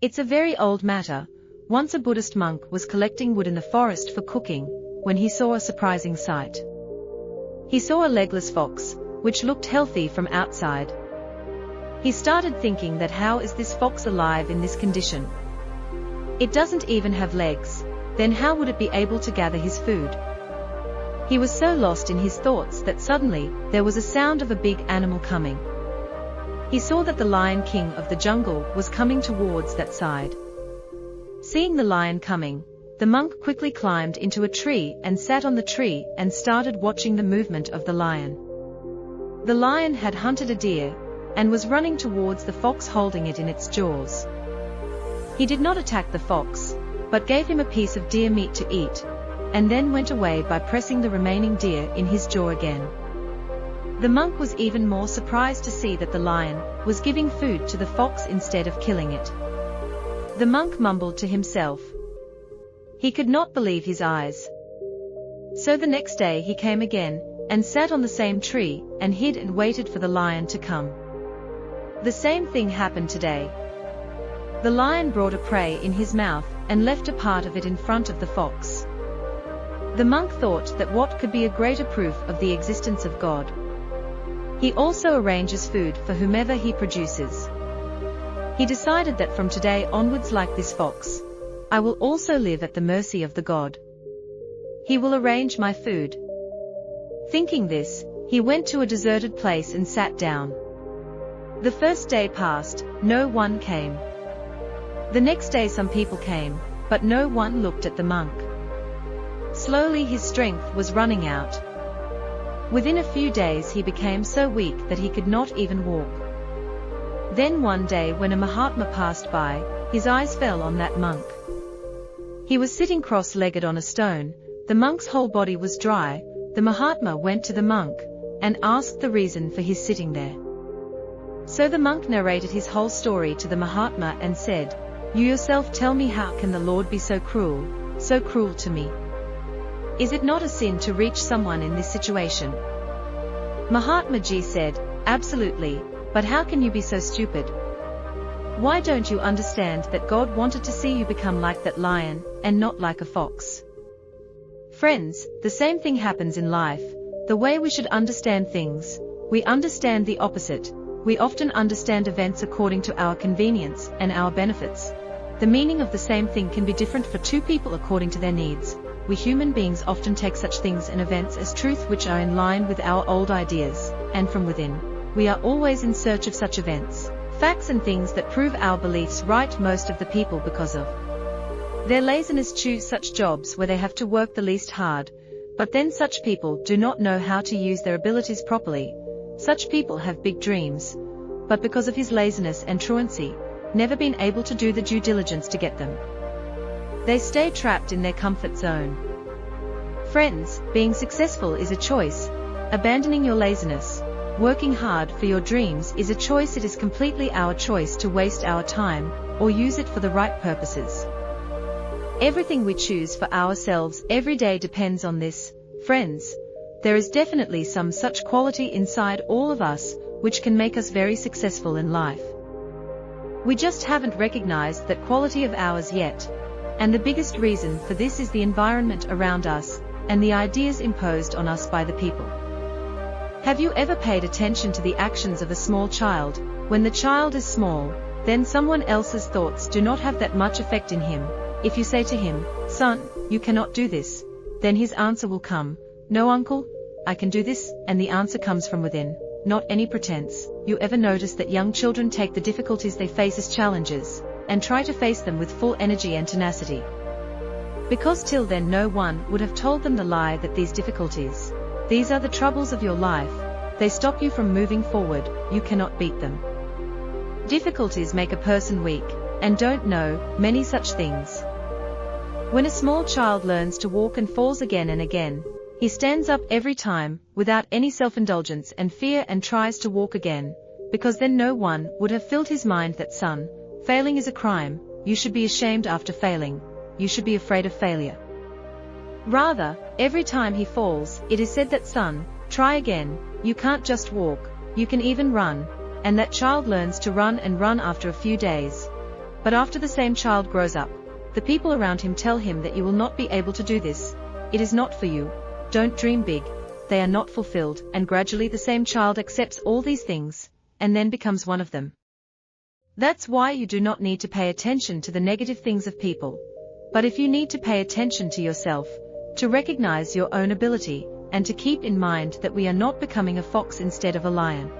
It's a very old matter. Once a Buddhist monk was collecting wood in the forest for cooking, when he saw a surprising sight. He saw a legless fox, which looked healthy from outside. He started thinking that how is this fox alive in this condition? It doesn't even have legs, then how would it be able to gather his food? He was so lost in his thoughts that suddenly, there was a sound of a big animal coming. He saw that the lion king of the jungle was coming towards that side. Seeing the lion coming, the monk quickly climbed into a tree and sat on the tree and started watching the movement of the lion. The lion had hunted a deer, and was running towards the fox holding it in its jaws. He did not attack the fox, but gave him a piece of deer meat to eat, and then went away by pressing the remaining deer in his jaw again. The monk was even more surprised to see that the lion was giving food to the fox instead of killing it. The monk mumbled to himself. He could not believe his eyes. So the next day he came again, and sat on the same tree, and hid and waited for the lion to come. The same thing happened today. The lion brought a prey in his mouth, and left a part of it in front of the fox. The monk thought that what could be a greater proof of the existence of God? He also arranges food for whomever he produces. He decided that from today onwards, like this fox, I will also live at the mercy of the God. He will arrange my food. Thinking this, he went to a deserted place and sat down. The first day passed, no one came. The next day some people came, but no one looked at the monk. Slowly his strength was running out. Within a few days he became so weak that he could not even walk. Then one day when a Mahatma passed by, his eyes fell on that monk. He was sitting cross-legged on a stone, the monk's whole body was dry. The Mahatma went to the monk, and asked the reason for his sitting there. So the monk narrated his whole story to the Mahatma and said, "You yourself tell me, how can the Lord be so cruel to me? Is it not a sin to reach someone in this situation?" Mahatma Ji said, "Absolutely, but how can you be so stupid? Why don't you understand that God wanted to see you become like that lion, and not like a fox?" Friends, the same thing happens in life. The way we should understand things, we understand the opposite. We often understand events according to our convenience and our benefits. The meaning of the same thing can be different for two people according to their needs. We human beings often take such things and events as truth which are in line with our old ideas, and from within, we are always in search of such events, facts and things that prove our beliefs right. Most of the people, because of their laziness, choose such jobs where they have to work the least hard, but then such people do not know how to use their abilities properly. Such people have big dreams, but because of his laziness and truancy, never been able to do the due diligence to get them. They stay trapped in their comfort zone. Friends, being successful is a choice. Abandoning your laziness, working hard for your dreams is a choice. It is completely our choice to waste our time, or use it for the right purposes. Everything we choose for ourselves every day depends on this. Friends, there is definitely some such quality inside all of us, which can make us very successful in life. We just haven't recognized that quality of ours yet. And the biggest reason for this is the environment around us, and the ideas imposed on us by the people. Have you ever paid attention to the actions of a small child? When the child is small, then someone else's thoughts do not have that much effect in him. If you say to him, "Son, you cannot do this," then his answer will come, "No uncle, I can do this," and the answer comes from within, not any pretense. You ever notice that young children take the difficulties they face as challenges, and try to face them with full energy and tenacity? Because till then no one would have told them the lie that these difficulties, these are the troubles of your life, they stop you from moving forward, you cannot beat them. Difficulties make a person weak, and don't know many such things. When a small child learns to walk and falls again and again, he stands up every time, without any self-indulgence and fear, and tries to walk again, because then no one would have filled his mind that, "Son, failing is a crime, you should be ashamed after failing, you should be afraid of failure." Rather, every time he falls, it is said that, "Son, try again, you can't just walk, you can even run," and that child learns to run and run after a few days. But after the same child grows up, the people around him tell him that you will not be able to do this, it is not for you, don't dream big, they are not fulfilled, and gradually the same child accepts all these things, and then becomes one of them. That's why you do not need to pay attention to the negative things of people. But if you need to pay attention to yourself, to recognize your own ability, and to keep in mind that we are not becoming a fox instead of a lion.